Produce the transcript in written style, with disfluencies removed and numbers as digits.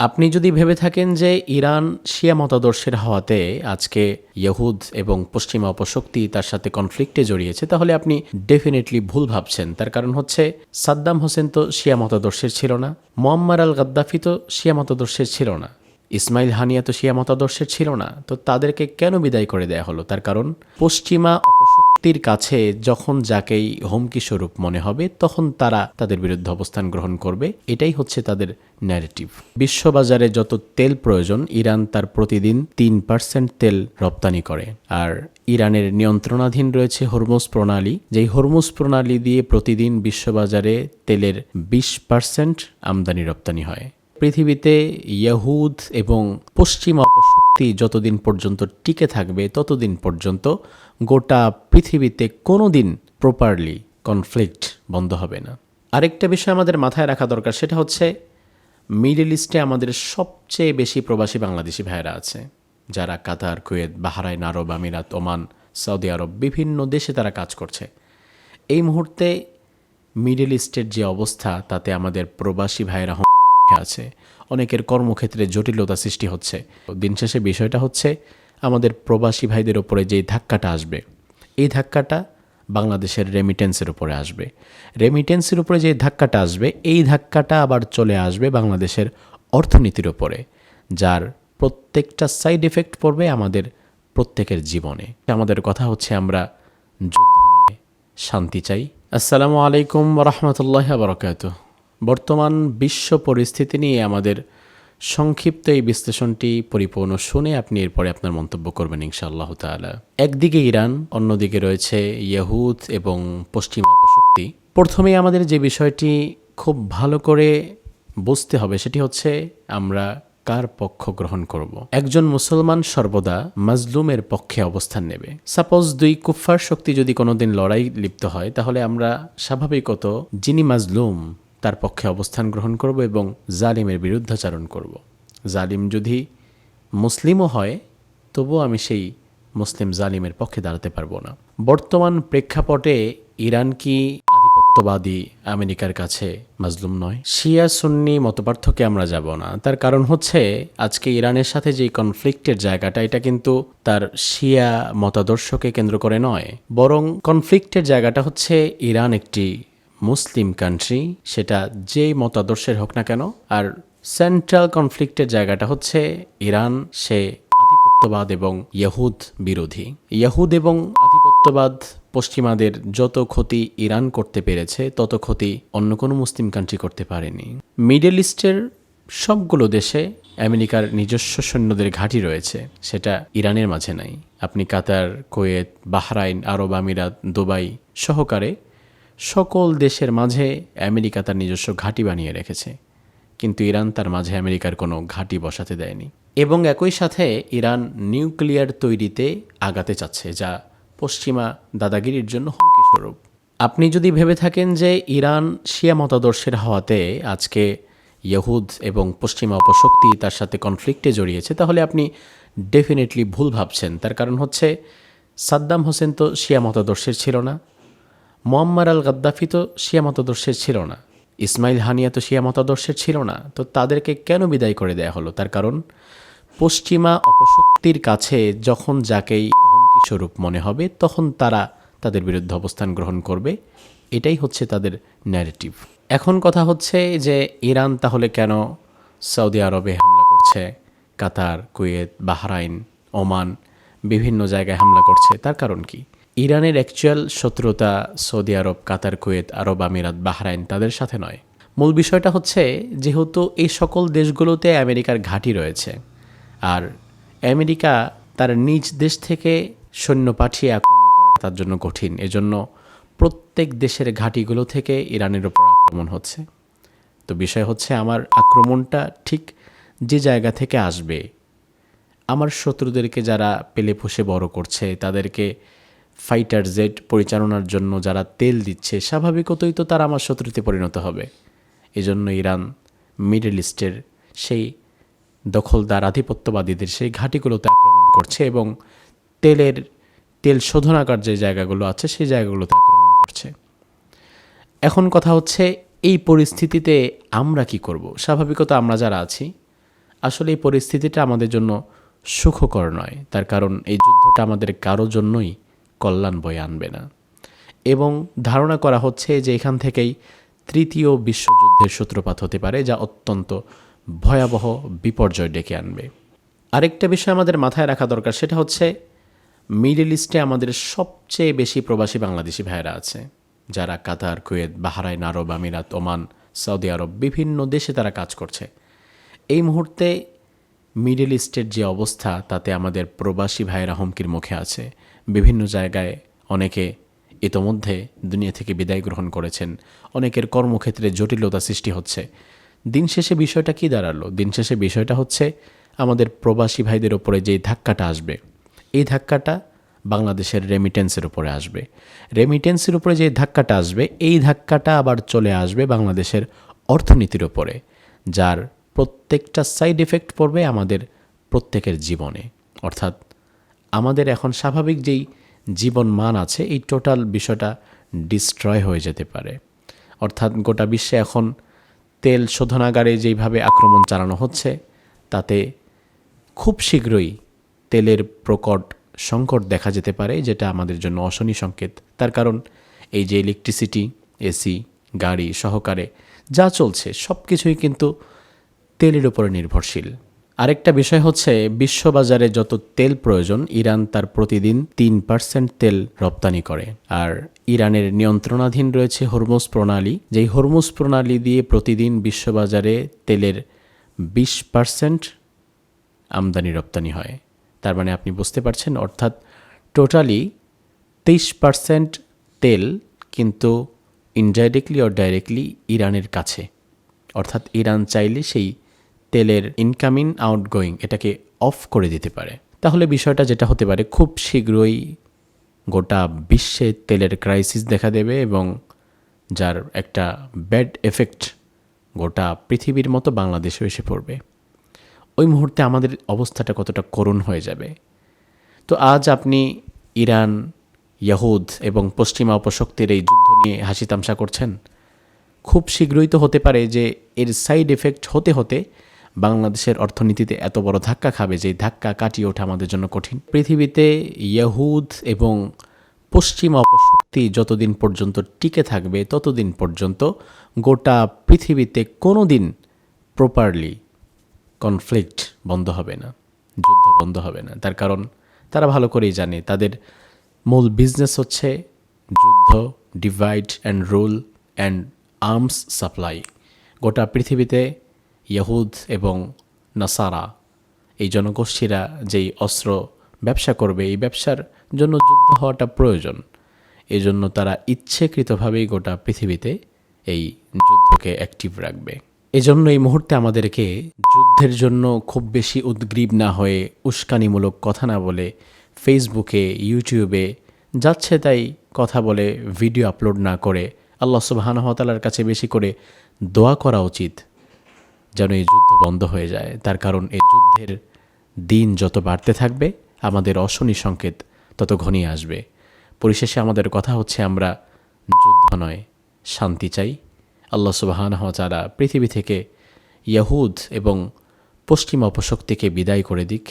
আপনি যদি ভেবে থাকেন যে ইরান শিয়া মতাদর্শের হাওয়াতে আজকে ইহুদ এবং পশ্চিমা অপশক্তি তার সাথে কনফ্লিক্টে জড়িয়েছে, তাহলে আপনি ডেফিনেটলি ভুল ভাবছেন। তার কারণ হচ্ছে সাদ্দাম হোসেন তো শিয়া মতাদর্শের ছিল না, মুয়াম্মার আল গাদ্দাফি তো শিয়া মতাদর্শের ছিল না, ইসমাইল হানিয়া তো শিয়া মতাদর্শের ছিল না। তো তাদেরকে কেন বিদায় করে দেয়া হলো? তার কারণ পশ্চিমা অপশক্তির কাছে যখন যাকেই হুমকি স্বরূপ মনে হবে তখন তারা তাদের বিরুদ্ধে অবস্থান গ্রহণ করবে। এটাই হচ্ছে তাদের ন্যারেটিভ। বিশ্ববাজারে যত তেল প্রয়োজন, ইরান তার প্রতিদিন 3% তেল রপ্তানি করে। আর ইরানের নিয়ন্ত্রণাধীন রয়েছে হরমুজ প্রণালী, যেই হরমুজ প্রণালী দিয়ে প্রতিদিন বিশ্ববাজারে তেলের 20% আমদানি রপ্তানি হয়। পৃথিবীতে ইহুদ এবং পশ্চিমা অপশক্তি যতদিন পর্যন্ত টিকে থাকবে ততদিন পর্যন্ত গোটা পৃথিবীতে কোনো দিন প্রপারলি কনফ্লিক্ট বন্ধ হবে না। আরেকটা বিষয় আমাদের মাথায় রাখা দরকার, সেটা হচ্ছে মিডল ইস্টে আমাদের সবচেয়ে বেশি প্রবাসী বাংলাদেশি ভাইয়েরা আছে, যারা কাতার, কুয়েত, বাহরাইন, আরব আমিরাত, ওমান, সৌদি আরব, বিভিন্ন দেশে তারা কাজ করছে। এই মুহূর্তে মিডল ইস্টের যে অবস্থা, তাতে আমাদের প্রবাসী ভাইয়েরা আছে, অনেকের কর্মক্ষেত্রে জটিলতা সৃষ্টি হচ্ছে। দিন শেষে বিষয়টা হচ্ছে আমাদের প্রবাসী ভাইদের ওপরে যে ধাক্কাটা আসবে, এই ধাক্কাটা বাংলাদেশের রেমিটেন্সের উপরে আসবে। রেমিটেন্সের উপরে যে ধাক্কাটা আসবে, এই ধাক্কাটা আবার চলে আসবে বাংলাদেশের অর্থনীতির ওপরে, যার প্রত্যেকটা সাইড এফেক্ট পড়বে আমাদের প্রত্যেকের জীবনে। আমাদের কথা হচ্ছে আমরা যুদ্ধ নয়, শান্তি চাই। আসসালামু আলাইকুম ওয়া রাহমাতুল্লাহি ওয়া বারাকাতুহু। বর্তমান বিশ্ব পরিস্থিতি নিয়ে আমাদের সংক্ষিপ্ত এই বিশ্লেষণটি পরিপূর্ণ শুনে আপনি এরপরে আপনার মন্তব্য করবেন ইনশাআল্লাহ তাআলা। একদিকে ইরান, অন্যদিকে রয়েছে ইহুদ এবং পশ্চিমা অপশক্তি। প্রথমেই আমাদের যে বিষয়টি খুব ভালো করে বুঝতে হবে সেটি হচ্ছে আমরা কার পক্ষ গ্রহণ করব। একজন মুসলমান সর্বদা মাজলুমের পক্ষে অবস্থান নেবে। সাপোজ দুই কুফফার শক্তি যদি কোনোদিন লড়াই লিপ্ত হয়, তাহলে আমরা স্বাভাবিকত যিনি মাজলুম তার পক্ষে অবস্থান গ্রহণ করব এবং জালিমের বিরুদ্ধাচারণ করব। জালিম যদি মুসলিমও হয়, তবুও আমি সেই মুসলিম জালিমের পক্ষে দাঁড়াতে পারবো না। বর্তমান প্রেক্ষাপটে ইরান কি আধিপত্যবাদী আমেরিকার কাছে মাজলুম নয়? শিয়া সুন্নি মতপার্থক্যে আমরা যাব না। তার কারণ হচ্ছে আজকে ইরানের সাথে যে কনফ্লিক্টের জায়গাটা, এটা কিন্তু তার শিয়া মতাদর্শকে কেন্দ্র করে নয়, বরং কনফ্লিক্টের জায়গাটা হচ্ছে ইরান একটি মুসলিম কান্ট্রি, সেটা যেই মতাদর্শের হোক না কেন। আর সেন্ট্রাল কনফ্লিক্টের জায়গাটা হচ্ছে ইরান সে আধিপত্যবাদ এবং ইহুদ বিরোধী। ইহুদ এবং আধিপত্যবাদ পশ্চিমাদের যত ক্ষতি ইরান করতে পেরেছে, তত ক্ষতি অন্য কোনো মুসলিম কান্ট্রি করতে পারেনি। মিডল ইস্টের সবগুলো দেশে আমেরিকার নিজস্ব সৈন্যদের ঘাঁটি রয়েছে, সেটা ইরানের মাঝে নাই। আপনি কাতার, কুয়েত, বাহরাইন, আরব আমিরাত, দুবাই সহকারে সকল দেশের মাঝে আমেরিকা তার নিজস্ব ঘাঁটি বানিয়ে রেখেছে, কিন্তু ইরান তার মাঝে আমেরিকার কোনো ঘাঁটি বসাতে দেয়নি। এবং একই সাথে ইরান নিউক্লিয়ার তৈরিতে আগাতে চাচ্ছে, যা পশ্চিমা দাদাগিরির জন্য হুমকি স্বরূপ। আপনি যদি ভেবে থাকেন যে ইরান শিয়া মতাদর্শের হাওয়াতে আজকে ইহুদ এবং পশ্চিমা অপশক্তি তার সাথে কনফ্লিক্টে জড়িয়েছে, তাহলে আপনি ডেফিনেটলি ভুল ভাবছেন। তার কারণ হচ্ছে সাদ্দাম হোসেন তো শিয়া মতাদর্শের ছিল না, মুয়াম্মার আল গাদ্দাফি তো শিয়া মতাদর্শের ছিল না, ইসমাইল হানিয়া তো শিয়া মতাদর্শের ছিল না। তো তাদেরকে কেন বিদায় করে দেয়া হলো? তার কারণ পশ্চিমা অপশক্তির কাছে যখন যাকেই হুমকি স্বরূপ মনে হবে তখন তারা তাদের বিরুদ্ধে অবস্থান গ্রহণ করবে। এটাই হচ্ছে তাদের ন্যারেটিভ। এখন কথা হচ্ছে যে ইরান তাহলে কেন সৌদি আরবে হামলা করছে, কাতার, কুয়েত, বাহরাইন, ওমান বিভিন্ন জায়গায় হামলা করছে? তার কারণ কি? ইরানের অ্যাকচুয়াল শত্রুতা সৌদি আরব, কাতার, কুয়েত, আরব আমিরাত, বাহরাইন তাদের সাথে নয়। মূল বিষয়টা হচ্ছে যেহেতু এই সকল দেশগুলোতে আমেরিকার ঘাঁটি রয়েছে, আর আমেরিকা তার নিজ দেশ থেকে সৈন্য পাঠিয়ে আক্রমণ করাটা তার জন্য কঠিন। এজন্য প্রত্যেক দেশের ঘাঁটিগুলো থেকে ইরানের ওপর আক্রমণ হচ্ছে। তো বিষয় হচ্ছে আমার আক্রমণটা ঠিক যে জায়গা থেকে আসবে, আমার শত্রুদেরকে যারা পেলে পুষে বড় করছে, তাদেরকে ফাইটার জেট পরিচালনার জন্য যারা তেল দিচ্ছে, স্বাভাবিকতই তো তারা আমার শত্রুতে পরিণত হবে। এজন্য ইরান মিডল ইস্টের সেই দখলদার আধিপত্যবাদীদের সেই ঘাঁটিগুলোতে আক্রমণ করছে এবং তেল শোধনাগার যে জায়গাগুলো আছে সেই জায়গাগুলোতে আক্রমণ করছে। এখন কথা হচ্ছে এই পরিস্থিতিতে আমরা কি করব? স্বাভাবিকত আমরা যারা আছি আসলে এই পরিস্থিতিটা আমাদের জন্য সুখকর নয়, তার কারণ এই যুদ্ধটা আমাদের কারো জন্যই কল্যাণ বয়ে আনবে না। এবং ধারণা করা হচ্ছে যে এখান থেকেই তৃতীয় বিশ্বযুদ্ধের সূত্রপাত হতে পারে, যা অত্যন্ত ভয়াবহ বিপর্যয় ডেকে আনবে। আরেকটা বিষয় আমাদের মাথায় রাখা দরকার, সেটা হচ্ছে মিডল ইস্টে আমাদের সবচেয়ে বেশি প্রবাসী বাংলাদেশি ভাইয়েরা আছে, যারা কাতার, কুয়েত, বাহরাইন, আরব আমিরাত, ওমান, সৌদি আরব, বিভিন্ন দেশে তারা কাজ করছে। এই মুহূর্তে মিডল ইস্টের যে অবস্থা, তাতে আমাদের প্রবাসী ভাইয়েরা হুমকির মুখে আছে। বিভিন্ন জায়গায় অনেকে ইতোমধ্যে দুনিয়া থেকে বিদায় গ্রহণ করেছেন, অনেকের কর্মক্ষেত্রে জটিলতা সৃষ্টি হচ্ছে। দিন শেষে বিষয়টা কি দাঁড়ালো? দিন শেষে বিষয়টা হচ্ছে আমাদের প্রবাসী ভাইদের ওপরে যেই ধাক্কাটা আসবে, এই ধাক্কাটা বাংলাদেশের রেমিটেন্সের উপরে আসবে। রেমিটেন্সের উপরে যে ধাক্কাটা আসবে, এই ধাক্কাটা আবার চলে আসবে বাংলাদেশের অর্থনীতির উপরে, যার প্রত্যেকটা সাইড এফেক্ট পড়বে আমাদের প্রত্যেকের জীবনে। অর্থাৎ আমাদের এখন স্বাভাবিক যেই জীবন মান আছে, এই টোটাল বিষয়টা ডিস্ট্রয় হয়ে যেতে পারে। অর্থাৎ গোটা বিশ্বে এখন তেল শোধনাগারে যেইভাবে আক্রমণ চালানো হচ্ছে, তাতে খুব শীঘ্রই তেলের প্রকট সংকট দেখা যেতে পারে, যেটা আমাদের জন্য অশনি সংকেত। তার কারণ এই যে ইলেকট্রিসিটি, এসি, গাড়ি সহকারে যা চলছে সব কিছুই কিন্তু তেলের উপরে নির্ভরশীল। আরেকটা বিষয় হচ্ছে, বিশ্ববাজারে যত তেল প্রয়োজন, ইরান তার প্রতিদিন 3% তেল রপ্তানি করে। আর ইরানের নিয়ন্ত্রণাধীন রয়েছে হরমুজ প্রণালী, যেই হরমুজ প্রণালী দিয়ে প্রতিদিন বিশ্ববাজারে তেলের 20% আমদানি রপ্তানি হয়। তার মানে আপনি বুঝতে পারছেন, অর্থাৎ টোটালি 23% তেল কিন্তু ইনডাইরেক্টলি অর ডাইরেক্টলি ইরানের কাছে। অর্থাৎ ইরান চাইলে সেই তেলের ইনকামিং আউটগোয়িং এটাকে অফ করে দিতে পারে। তাহলে বিষয়টা যেটা হতে পারে, খুব শীঘ্রই গোটা বিশ্বে তেলের ক্রাইসিস দেখা দেবে, এবং যার একটা ব্যাড এফেক্ট গোটা পৃথিবীর মতো বাংলাদেশেও এসে পড়বে। ওই মুহূর্তে আমাদের অবস্থাটা কতটা করুণ হয়ে যাবে। তো আজ আপনি ইরান, ইয়াহুদ এবং পশ্চিমা অপশক্তির এই যুদ্ধ নিয়ে হাসি তামসা করছেন। খুব শীঘ্রই তো হতে পারে যে এর সাইড এফেক্ট হতে হতে বাংলাদেশের অর্থনীতিতে এত বড় ধাক্কা খাবে, যে ধাক্কা কাটিয়ে ওঠা আমাদের জন্য কঠিন। পৃথিবীতে ইয়াহুদ এবং পশ্চিমা অপশক্তি যতদিন পর্যন্ত টিকে থাকবে, ততদিন পর্যন্ত গোটা পৃথিবীতে কোনো দিন প্রপারলি কনফ্লিক্ট বন্ধ হবে না, যুদ্ধ বন্ধ হবে না। তার কারণ তারা ভালো করেই জানে তাদের মূল বিজনেস হচ্ছে যুদ্ধ, divide and rule and arms supply. গোটা পৃথিবীতে ইয়াহুদ এবং নাসারা এই জনগোষ্ঠীরা যেই অস্ত্র ব্যবসা করবে, এই ব্যবসার জন্য যুদ্ধ হওয়াটা প্রয়োজন। এই জন্য তারা ইচ্ছেকৃতভাবেই গোটা পৃথিবীতে এই যুদ্ধকে অ্যাক্টিভ রাখবে। এজন্য এই মুহূর্তে আমাদেরকে যুদ্ধের জন্য খুব বেশি উদ্গ্রীব না হয়ে, উস্কানিমূলক কথা না বলে, ফেসবুকে, ইউটিউবে যাচ্ছে তাই কথা বলে ভিডিও আপলোড না করে আল্লাহ সুবহানাহু ওয়া তাআলার কাছে বেশি করে দোয়া করা উচিত, যেন এই যুদ্ধ বন্ধ হয়ে যায়। তার কারণ এই যুদ্ধের দিন যত বাড়তে থাকবে, আমাদের অশনি সংকেত তত ঘনিয়ে আসবে। পরিশেষে আমাদের কথা হচ্ছে, আমরা যুদ্ধ নয়, শান্তি চাই। আল্লাহ সুবহানাহু ওয়া তাআলা পৃথিবী থেকে ইয়াহুদ এবং পশ্চিমা অপশক্তিকে বিদায় করে দিক।